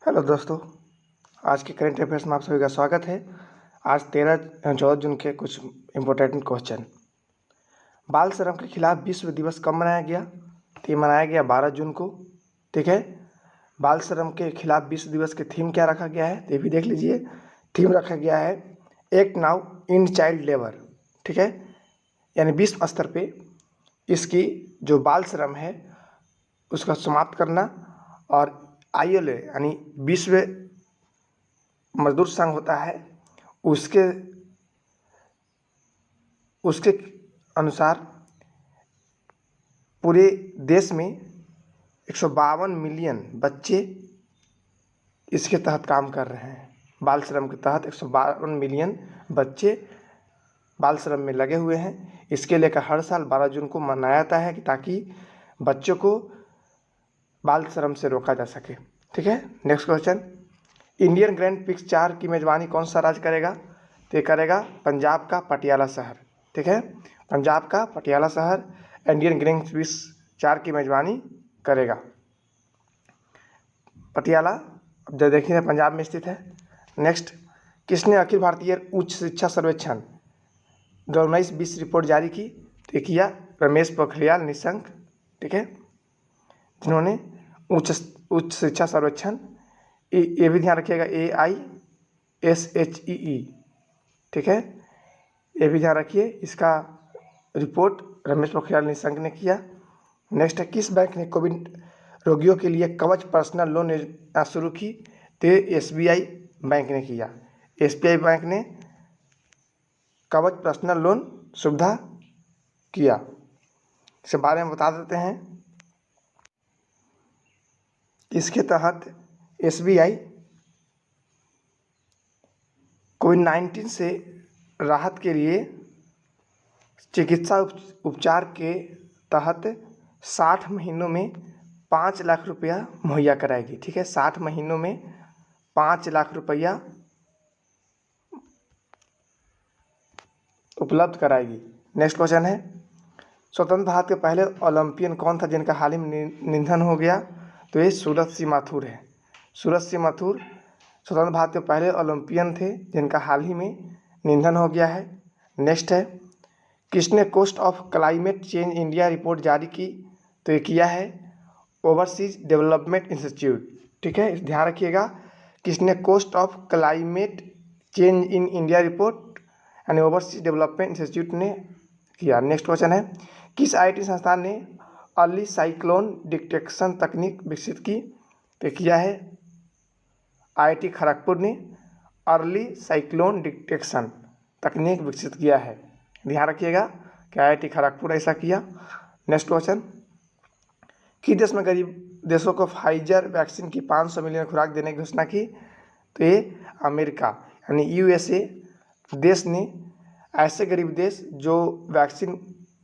Hello दोस्तों, आज के करंट अफेयर्स में आप सभी का स्वागत है। आज 13-14 जून के कुछ इम्पोर्टेंट क्वेश्चन। बाल श्रम के खिलाफ विश्व दिवस कब मनाया गया? तो ये मनाया गया 12 जून को। ठीक है। बाल श्रम के खिलाफ विश्व दिवस के थीम क्या रखा गया है तो ये भी देख लीजिए। थीम रखा गया है act now in child labour. ठीक है, यानी विश्व स्तर पे इसकी जो बाल श्रम है उसका समाप्त करना। और ILO यानी विश्व मजदूर संघ होता है, उसके उसके अनुसार पूरे देश में 152 मिलियन बच्चे इसके तहत काम कर रहे हैं। बाल श्रम के तहत 152 मिलियन बच्चे बाल श्रम में लगे हुए हैं। इसके लेकर हर साल 12 जून को मनाया जाता है कि ताकि बच्चों को बाल श्रम से रोका जा सके। ठीक है। Next question, Indian grand prix 4 की मेजबानी कौन सा राज्य करेगा? तो ये करेगा पंजाब का पटियाला शहर। ठीक है, पंजाब का पटियाला शहर इंडियन ग्रैंड प्रिक्स 4 की मेजबानी करेगा। पटियाला जो देखिए पंजाब में स्थित है। नेक्स्ट, किसने अखिल भारतीय उच्च शिक्षा सर्वेक्षण 2019-20 रिपोर्ट जारी की? तो किया रमेश पोखरियाल निशंक। ठीक है, जिन्होंने उच्च शिक्षा सर्वेक्षण, ये भी ध्यान रखिएगा AISHEE। ठीक है, ये भी ध्यान रखिए, इसका रिपोर्ट रमेश पोखरियाल निशंक ने किया। नेक्स्ट है, किस बैंक ने कोविड रोगियों के लिए कवच पर्सनल लोन योजना शुरू की? तो SBI बैंक ने किया। SBI बैंक ने कवच पर्सनल लोन सुविधा किया। इसके बारे में बता देते हैं। इसके तहत SBI कोविड-19 से राहत के लिए चिकित्सा उपचार के तहत 60 महीनों में 5 लाख रुपया मुहैया कराएगी। ठीक है, 60 महीनों में 5 लाख रुपया उपलब्ध कराएगी। नेक्स्ट क्वेश्चन है, स्वतंत्र भारत के पहले ओलंपियन कौन था जिनका हाल ही में निधन हो गया? तो ये सूरज सिंह माथुर है। सूरज सिंह माथुर स्वतंत्र भारत के पहले ओलंपियन थे जिनका हाल ही में निधन हो गया है। नेक्स्ट है, किसने cost of climate change India report जारी की? तो ये किया है ओवरसीज डेवलपमेंट इंस्टीट्यूट। ठीक है, ध्यान रखिएगा, किसने cost of climate change in India report यानी ओवरसीज डेवलपमेंट इंस्टीट्यूट ने किया। नेक्स्ट क्वेश्चन है, किस IIT संस्थान ने अर्ली साइक्लोन डिटेक्शन तकनीक विकसित की? तो किया है IIT खड़गपुर ने अर्ली साइक्लोन डिटेक्शन तकनीक विकसित किया है। ध्यान रखिएगा कि IIT खड़गपुर ऐसा किया। नेक्स्ट क्वेश्चन, किस देश में गरीब देशों को फाइजर वैक्सीन की 500 मिलियन खुराक देने की घोषणा की? तो ये अमेरिका यानी USA देश ने ऐसे गरीब देश जो वैक्सीन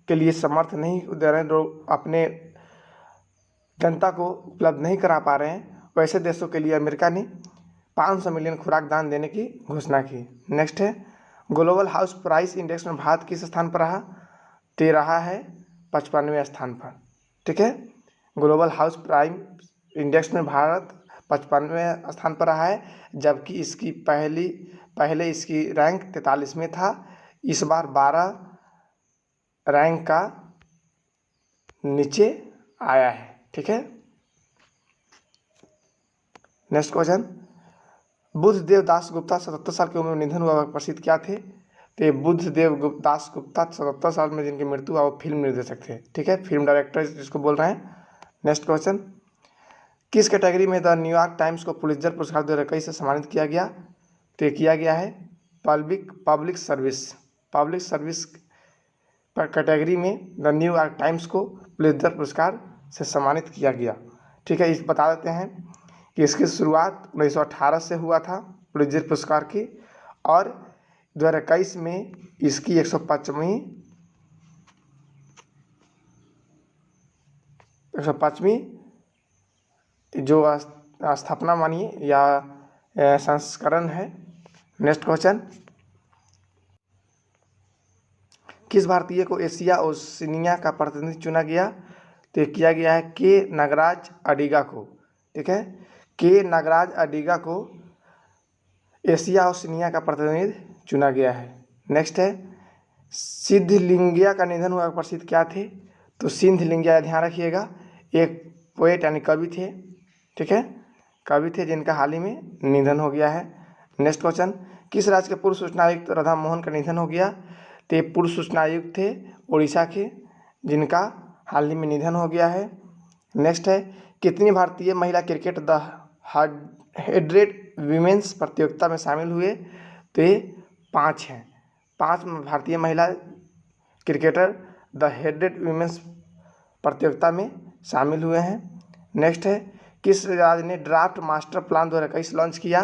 के लिए समर्थ नहीं दे रहे हैं, जो अपने जनता को उपलब्ध नहीं करा पा रहे हैं, वैसे देशों के लिए अमेरिका ने 500 मिलियन खुराक दान देने की घोषणा की। नेक्स्ट है, ग्लोबल हाउस प्राइस इंडेक्स में भारत किस स्थान पर रहा? तो रहा है 55वें स्थान पर। ठीक है, ग्लोबल हाउस प्राइस इंडेक्स में भारत 55वें स्थान पर रहा है, जबकि इसकी पहले इसकी रैंक 43 में था। इस बार 12 रैंक का नीचे आया है। ठीक है। नेक्स्ट क्वेश्चन, बुद्धदेव दास गुप्ता 77 साल की उम्र में निधन हुआ, प्रसिद्ध क्या थे? तो ये बुद्धदेव दास गुप्ता 77 साल में जिनकी मृत्यु हुआ वो फिल्म निर्देशक थे। ठीक है, फिल्म डायरेक्टर जिसको बोल रहे हैं। नेक्स्ट क्वेश्चन, किस कैटेगरी में द न्यूयॉर्क टाइम्स को पुलित्जर पुरस्कार 2021 से सम्मानित किया गया? तो ये किया गया है पब्लिक सर्विस कैटेगरी में द न्यूयॉर्क टाइम्स को पुलित्जर पुरस्कार से सम्मानित किया गया। ठीक है, इस बता देते हैं कि इसकी शुरुआत 1918 से हुआ था पुलित्जर पुरस्कार की, और 2021 में इसकी 105वीं जो स्थापना मानिए या संस्करण है। नेक्स्ट क्वेश्चन, किस भारतीय को एशिया ओशिनिया का प्रतिनिधि चुना गया? तो किया गया है के नागराज अडिगा को। ठीक है, के नागराज अडिगा को एशिया ओशिनिया का प्रतिनिधि चुना गया है। नेक्स्ट है सिद्धलिंगिया का निधन हुआ प्रसिद्ध क्या थे? तो सिद्धलिंगिया, ध्यान रखिएगा, एक पोएट यानी कवि थे, ठीक है, कवि थे जिनका हाल ही में निधन हो गया है। नेक्स्ट क्वेश्चन, किस राज्य के पूर्व सूचना आयुक्त राधा मोहन का निधन हो गया? तो ये पूर्व सूचना आयुक्त थे उड़ीसा के, जिनका हाल ही में निधन हो गया है। नेक्स्ट है कितनी भारतीय महिला क्रिकेट द 100 वीमेंस प्रतियोगिता में शामिल हुए? तो ये 5 हैं, 5 भारतीय महिला क्रिकेटर द 100 वीमेंस प्रतियोगिता में शामिल हुए हैं। नेक्स्ट है किस राज्य ने ड्राफ्ट मास्टर प्लान 2021 लॉन्च किया?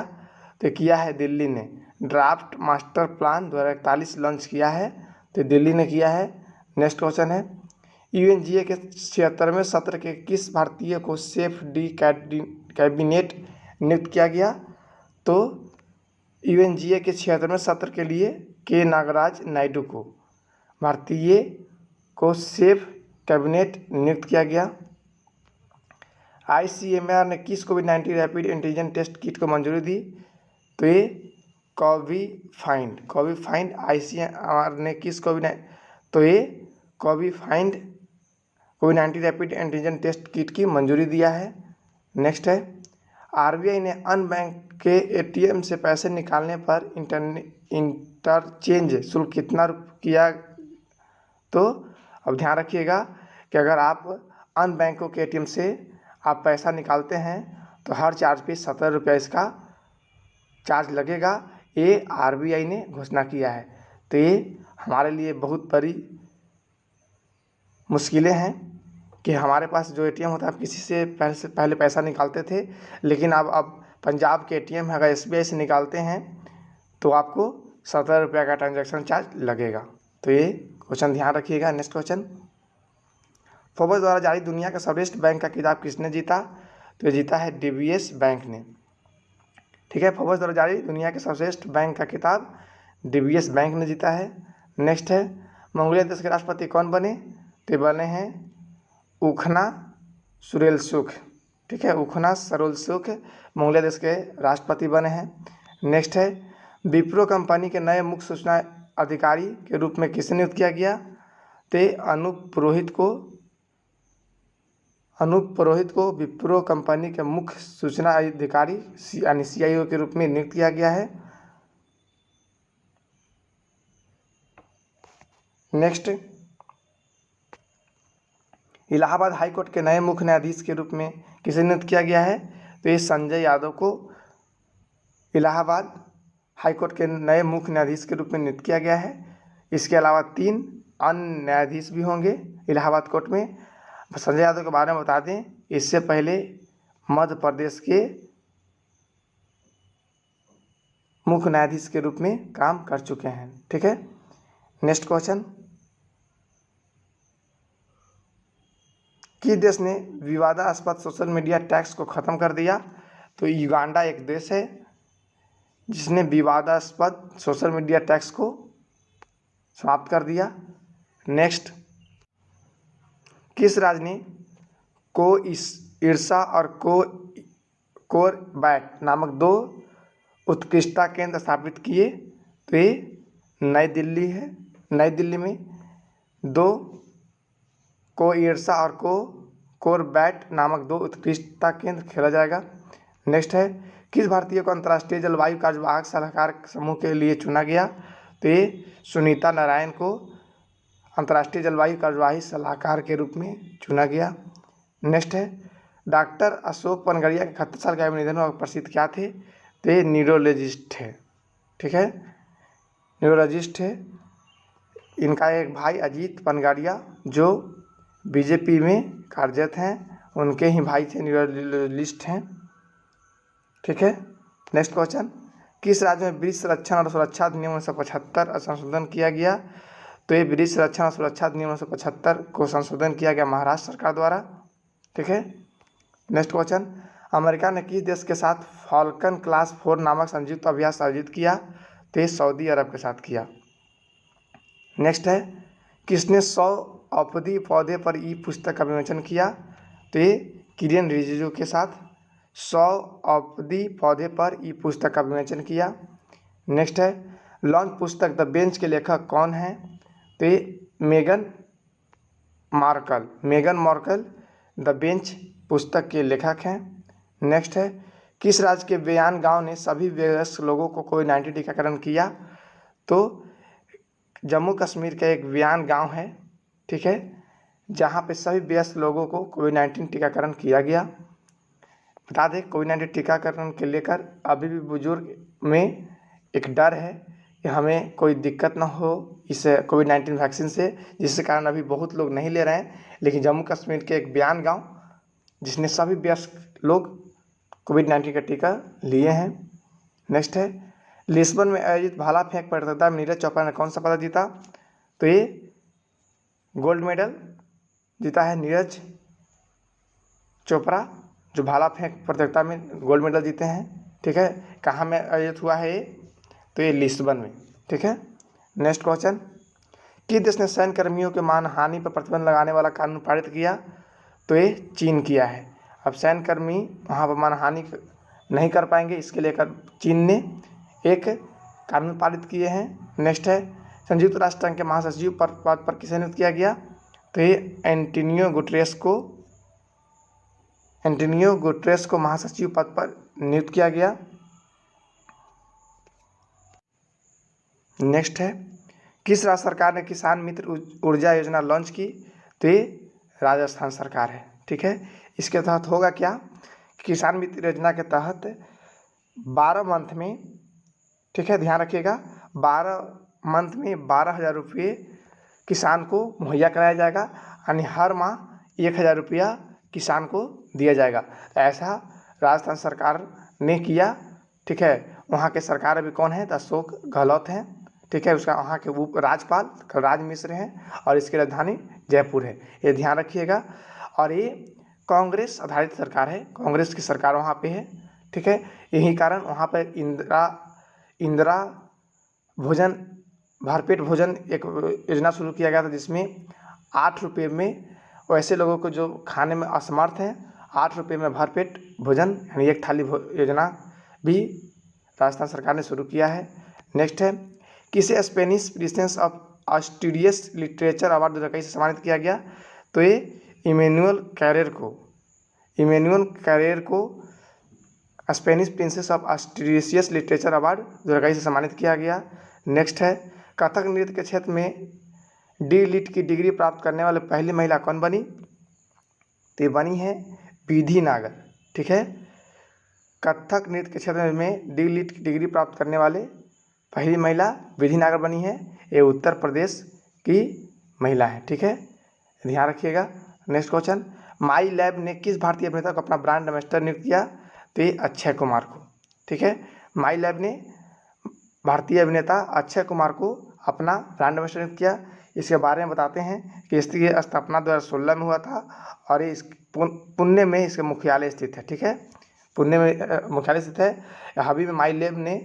तो किया है दिल्ली ने। ड्राफ्ट मास्टर प्लान 2041 लॉन्च किया है, तो दिल्ली ने किया है। नेक्स्ट क्वेश्चन है यूएनजीए के 76वें सत्र के किस भारतीय को सेफ डी कैबिनेट नियुक्त किया गया? तो यूएनजीए के 76वें सत्र के लिए के नागराज नायडू को भारतीय को सेफ कैबिनेट नियुक्त किया गया। आईसीएमआर ने किस कोविड-19 रैपिड एंटीजन टेस्ट किट को मंजूरी दी? तो ये कोविफाइंड आईसीएमआर ने किस कोविफाइंड कोविड-19 रैपिड एंटीजन टेस्ट किट की मंजूरी दिया है। नेक्स्ट है आरबीआई ने अन्य बैंक के एटीएम से पैसे निकालने पर इंटरचेंज शुल्क कितना किया? तो अब ध्यान रखिएगा कि अगर आप अन्य बैंकों के एटीएम से आप पैसा निकालते हैं तो हर चार्ज पे 17 रुपये इसका चार्ज लगेगा। ये आरबीआई ने घोषणा किया है। तो ये हमारे लिए बहुत बड़ी मुश्किलें हैं कि हमारे पास जो एटीएम होता है, आप किसी से पहले पैसा निकालते थे, लेकिन अब पंजाब के एटीएम अगर एसबीआई से निकालते हैं तो आपको 17 रुपये का ट्रांजैक्शन चार्ज लगेगा। तो ये क्वेश्चन ध्यान रखिएगा। नेक्स्ट क्वेश्चन, फोर्ब्स द्वारा जारी दुनिया का सर्वश्रेष्ठ बैंक का खिताब किसने जीता? तो ये जीता है डीबीएस बैंक ने, ठीक है। फोर्ब्स द्वारा जारी दुनिया के सर्वश्रेष्ठ बैंक का खिताब डीबीएस बैंक ने जीता है। नेक्स्ट है मंगोलिया देश के राष्ट्रपति कौन बने? तो बने हैं उखना सुरेलसुख, ठीक है, उखना सुरेलसुख मंगोलिया देश के राष्ट्रपति बने हैं। नेक्स्ट है विप्रो कंपनी के नए मुख्य सूचना अधिकारी के रूप में किसे नियुक्त किया गया? तो अनूप पुरोहित को विप्रो कंपनी के मुख्य सूचना अधिकारी यानी सीआईओ के रूप में नियुक्त किया गया है। नेक्स्ट, इलाहाबाद हाईकोर्ट के नए मुख्य न्यायाधीश के रूप में किसे नियुक्त किया गया है? तो ये संजय यादव को इलाहाबाद हाईकोर्ट के नए मुख्य न्यायाधीश के रूप में नियुक्त किया गया है। इसके अलावा 3 अन्य न्यायाधीश भी होंगे इलाहाबाद कोर्ट में। संजय यादव के बारे में बता दें, इससे पहले मध्य प्रदेश के मुख्य न्यायाधीश के रूप में काम कर चुके हैं, ठीक है। नेक्स्ट क्वेश्चन, किस देश ने विवादास्पद सोशल मीडिया टैक्स को ख़त्म कर दिया? तो युगांडा एक देश है जिसने विवादास्पद सोशल मीडिया टैक्स को समाप्त कर दिया। नेक्स्ट, किस राज्य ने को ईर्षा और कोरबैट नामक 2 उत्कृष्टता केंद्र स्थापित किए? तो ये नई दिल्ली है। नई दिल्ली में 2 को ईर्षा और कोरबैट नामक 2 उत्कृष्टता केंद्र खेला जाएगा। नेक्स्ट है किस भारतीय को अंतर्राष्ट्रीय जलवायु कार्यवाहक सलाहकार समूह के लिए चुना गया? तो ये सुनीता नारायण को अंतर्राष्ट्रीय जलवायु कार्यवाही सलाहकार के रूप में चुना गया। नेक्स्ट है डॉक्टर अशोक पनगड़िया के 71 साल की आयु में निधन हुआ प्रसिद्ध क्या थे? तो ये न्यूरोलॉजिस्ट है, ठीक है, न्यूरोलॉजिस्ट है। इनका एक भाई अजीत पनगड़िया जो बीजेपी में कार्यरत हैं, उनके ही भाई थे, न्यूरोलॉजिस्ट हैं, ठीक है। नेक्स्ट क्वेश्चन, किस राज्य में ब्रिज संरक्षण और सुरक्षा अधिनियम 1975 संशोधन किया गया? तो ये ब्रिज संरक्षण और सुरक्षा अधिनियम 1975 को संशोधन किया गया महाराष्ट्र सरकार द्वारा, ठीक है। नेक्स्ट क्वेश्चन, अमेरिका ने किस देश के साथ फाल्कन क्लास 4 नामक संयुक्त अभ्यास आयोजित किया? तो ये सऊदी अरब के साथ किया। नेक्स्ट है किसने 100 औषधि पौधे पर ई पुस्तक का विमोचन किया? तो ये किरेन रिजिजू के साथ 100 औषधि पौधे पर ई पुस्तक का विमोचन किया। नेक्स्ट है लॉन्च पुस्तक द बेंच के लेखक कौन है? तो ये मेगन मार्कल द बेंच पुस्तक के लेखक हैं। नेक्स्ट है किस राज्य के बेयान गांव ने सभी वयस्क लोगों को कोविड-19 टीकाकरण किया? तो जम्मू कश्मीर का एक बेयान गांव है, ठीक है, जहां पे सभी वयस्क लोगों को कोविड-19 टीकाकरण किया गया। बता दें कोविड-19 टीकाकरण के लेकर अभी भी बुजुर्ग में एक डर है कि हमें कोई दिक्कत ना हो इस कोविड-19 वैक्सीन से, जिसके कारण अभी बहुत लोग नहीं ले रहे हैं। लेकिन जम्मू कश्मीर के एक बेयान गांव जिसने सभी वयस्क लोग कोविड-19 का टीका लिए हैं। नेक्स्ट है लिस्बन में आयोजित भाला फेंक प्रतियोगिता में नीरज चोपड़ा ने कौन सा पदक जीता? तो ये गोल्ड मेडल जीता है नीरज चोपड़ा, जो भाला फेंक प्रतियोगिता में गोल्ड मेडल जीते हैं। ठीक है, कहाँ में आयोजित हुआ है ये? तो ये लिस्बन में। ठीक है, नेक्स्ट क्वेश्चन, किस देश ने सैन्य कर्मियों के मानहानि पर प्रतिबंध लगाने वाला कानून पारित किया? तो ये चीन किया है। अब सैन्य कर्मी वहाँ पर मानहानि नहीं कर पाएंगे, इसके लेकर चीन ने एक कानून पारित किए हैं। नेक्स्ट है संयुक्त राष्ट्र संघ के महासचिव पद पर किसे नियुक्त किया गया? तो ये एंटोनियो गुटेरेस को महासचिव पद पर नियुक्त किया गया। नेक्स्ट है किस राज्य सरकार ने किसान मित्र ऊर्जा योजना लॉन्च की? तो ये राजस्थान सरकार है। ठीक है, इसके तहत होगा क्या, किसान मित्र योजना के तहत 12 मंथ में, ठीक है ध्यान रखिएगा, 12 मंथ में 12,000 रुपये किसान को मुहैया कराया जाएगा, यानी हर माह 1,000 रुपया किसान को दिया जाएगा। ऐसा राजस्थान सरकार ने किया। ठीक है, वहाँ के सरकार अभी कौन है? तो अशोक गहलोत हैं। ठीक है, उसका वहाँ के उप राज्यपाल कलराज मिश्र हैं और इसकी राजधानी जयपुर है, ये ध्यान रखिएगा। और ये कांग्रेस आधारित सरकार है, कांग्रेस की सरकार वहाँ पे है। ठीक है, यही कारण वहाँ पर इंदिरा भोजन भरपेट भोजन एक योजना शुरू किया गया था, जिसमें 8 रुपये में वैसे लोगों को जो खाने में असमर्थ हैं 8 रुपये में भरपेट भोजन यानी एक थाली योजना भी राजस्थान सरकार ने शुरू किया है। नेक्स्ट है किसे Spanish Princess of Asturias literature award 2021 से सम्मानित किया गया? तो ये इमैनुअल कैरेर को Spanish Princess of Asturias literature award 2021 से सम्मानित किया गया। नेक्स्ट है कथक नृत्य के क्षेत्र में डी.लिट की डिग्री प्राप्त करने वाले पहली महिला कौन बनी? तो ये बनी है विधि नागर। ठीक है, कथक नृत्य के क्षेत्र में डी.लिट की डिग्री प्राप्त करने वाले पहली महिला विधि नागर बनी है। ये उत्तर प्रदेश की महिला है। ठीक है, ध्यान रखिएगा। नेक्स्ट क्वेश्चन, माई लैब ने किस भारतीय अभिनेता को अपना ब्रांड एम्बेसडर नियुक्त किया? तो ये अक्षय कुमार को। ठीक है, माई लैब ने भारतीय अभिनेता अक्षय कुमार को अपना ब्रांड एम्बेसडर नियुक्त किया। इसके बारे में बताते हैं कि इसकी स्थापना 2016 में हुआ था और ये पुणे में इसका मुख्यालय स्थित है। ठीक है, पुणे में मुख्यालय स्थित है। अभी में माई लैब ने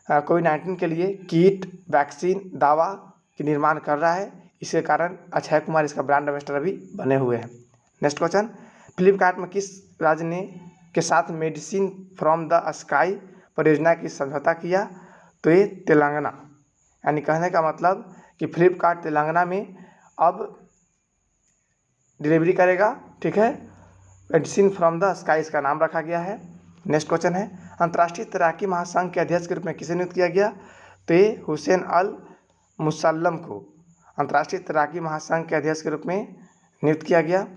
कोविड-19 के लिए किट, वैक्सीन, दवा की निर्माण कर रहा है। इसके कारण अक्षय कुमार इसका ब्रांड एम्बेसडर अभी बने हुए हैं। नेक्स्ट क्वेश्चन, फ्लिपकार्ट में किस राज्य ने के साथ मेडिसिन फ्रॉम द स्काई परियोजना की समझौता किया? तो ये तेलंगाना, यानी कहने का मतलब कि फ्लिपकार्ट तेलंगाना में अब डिलीवरी करेगा। ठीक है, मेडिसिन फ्रॉम द स्काई इसका नाम रखा गया है। नेक्स्ट क्वेश्चन है अंतर्राष्ट्रीय तैराकी महासंघ के अध्यक्ष के रूप में किसे नियुक्त किया गया? तो ये हुसैन अल मुसल्लम को अंतर्राष्ट्रीय तैराकी महासंघ के अध्यक्ष के रूप में नियुक्त किया गया।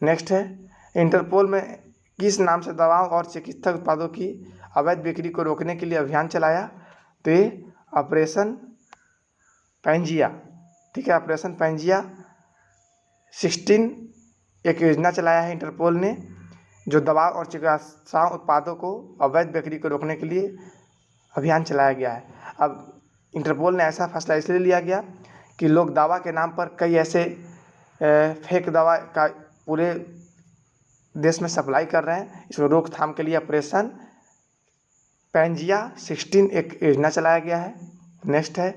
नेक्स्ट है इंटरपोल में किस नाम से दवाओं और चिकित्सा उत्पादों की अवैध बिक्री को रोकने के लिए अभियान चलाया? तो ये ऑपरेशन पैंजिया। ठीक है, ऑपरेशन पैंजिया 16 एक योजना चलाया है इंटरपोल ने, जो दवा और चिकित्सा उत्पादों को अवैध बिक्री को रोकने के लिए अभियान चलाया गया है। अब इंटरपोल ने ऐसा फैसला इसलिए लिया गया कि लोग दवा के नाम पर कई ऐसे फेक दवा का पूरे देश में सप्लाई कर रहे हैं। इसको रोकथाम के लिए ऑपरेशन पैंजिया 16 एक योजना चलाया गया है। नेक्स्ट है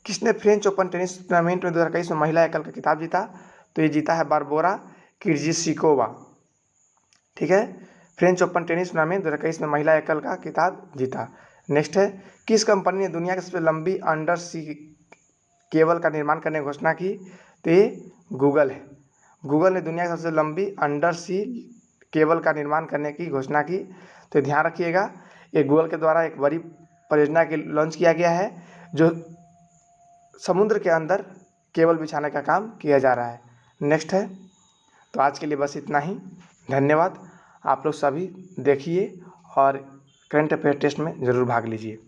किसने फ्रेंच ओपन टेनिस टूर्नामेंट में 2021 में महिला एकल का खिताब जीता? तो ये जीता है बारबोरा किर्जिशिकोवा। ठीक है, फ्रेंच ओपन टेनिस टूर्नामेंट 2021 में महिला एकल का खिताब जीता। नेक्स्ट है, किस कंपनी ने दुनिया की सबसे लंबी अंडर सी केबल का निर्माण करने की घोषणा की? तो ये गूगल है। गूगल ने दुनिया की सबसे लंबी अंडर सी केबल का निर्माण करने की घोषणा की। तो ध्यान रखिएगा, ये गूगल के द्वारा एक बड़ी परियोजना के लॉन्च किया गया है जो समुद्र के अंदर केबल बिछाने का काम किया जा रहा है। नेक्स्ट है, तो आज के लिए बस इतना ही। धन्यवाद। आप लोग सभी देखिए और करंट अफेयर टेस्ट में ज़रूर भाग लीजिए।